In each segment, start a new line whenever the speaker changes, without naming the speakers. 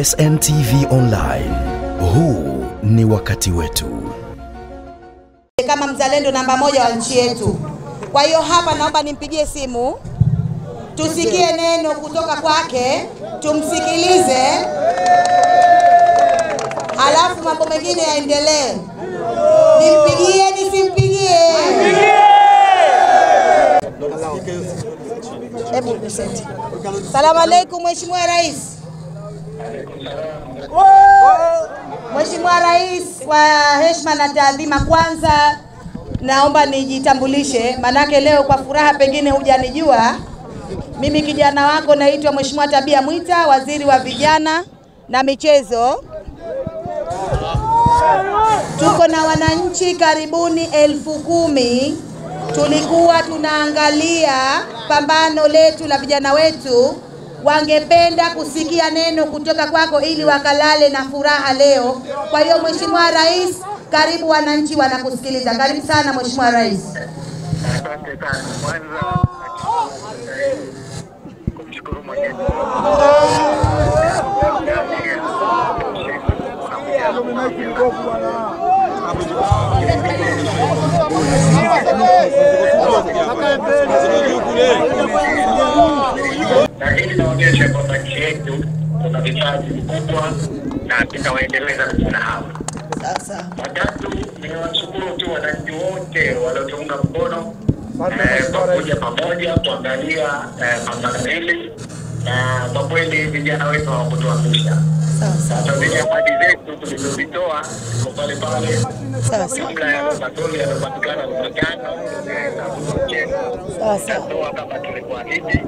SNTV Online. Huu ni wakati wetu.
Kama mzalendo namba 1 wa nchi yetu. Kwa hiyo hapa naomba nimpigie simu, tusikie neno kutoka kwake, tumsikilize, alafu mambo mengine yaendelee. Nimpigie nisimpigie? Hebu present. Salamu alaykum Mheshimiwa Rais. Mheshimiwa Rais, kwa heshima na taadhima, kwanza naomba nijitambulishe, manake leo kwa furaha pengine hujanijua. Mimi kijana wako naitwa Mheshimiwa Tabia Mwita, waziri wa vijana na michezo. Tuko na wananchi karibuni 10,000. Tulikuwa tunaangalia pambano letu la vijana wetu, wangependa kusikia neno kutoka kwako ili wakalale na furaha leo. Kwa hiyo Mheshimiwa Rais, karibu, wananchi wanakusikiliza. Karibu sana Mheshimiwa Rais.
Asante sana. Kwanza kumshukuru Mwenyezi na hili linaonyesha kwamba nchi yetu kuna vipaji vikubwa na tutaendeleza vijana hawa.
Sasa
Watatu, ninawashukuru tu wananchi wote waliotunga mkono pamoja kuangalia pambano hili, na kwa kweli vijana wetu hawakutuangusha. Sasa zile ahadi zetu tulizozitoa pale pale, jumla ya matoli yanayopatikana ni 5 sasa kama tulivyoahidi.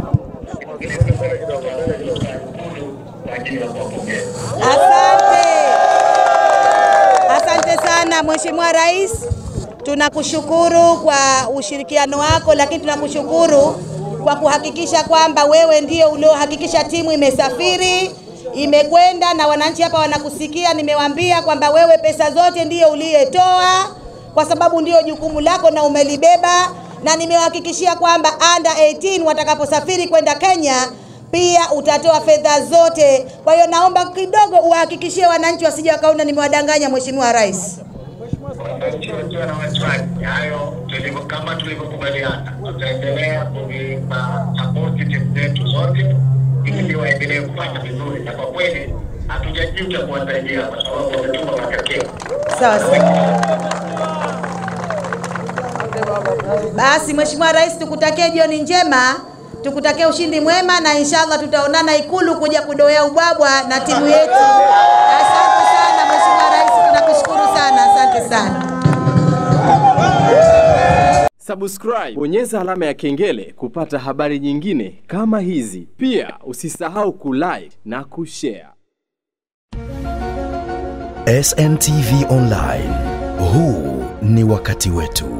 Asante sana Mheshimiwa Rais. Tunakushukuru kwa ushirikiano wako, lakini tunakushukuru kwa kuhakikisha kwamba wewe ndio uliohakikisha timu imesafiri, imekwenda na wananchi hapa wanakusikia. Nimewaambia kwamba wewe pesa zote ndio uliyetoa kwa sababu ndio jukumu lako na umelibeba, na nimewahakikishia kwamba under 18 watakaposafiri kwenda Kenya pia utatoa fedha zote. Kwa hiyo naomba kidogo uhakikishie wananchi wasije wakaona nimewadanganya Mheshimiwa Rais.
Wananchi wote wana wasiwasi hayo, kama tulivyokubaliana tutaendelea kuipa support timu zetu zote ili waendelee kufanya vizuri, na kwa kweli hatujajuta kuwasaidia kwa sababu wametuma matokeo.
Sawa sawa. Basi Mheshimiwa Rais, tukutakie jioni njema, tukutakie ushindi mwema, na inshallah tutaonana Ikulu kuja kudoea ubwabwa na timu yetu. Asante sana Mheshimiwa Rais, tunakushukuru sana. Asante sana.
Subscribe, bonyeza alama ya kengele kupata habari nyingine kama hizi. Pia usisahau kulike na kushare.
SNTV Online. Huu ni wakati wetu.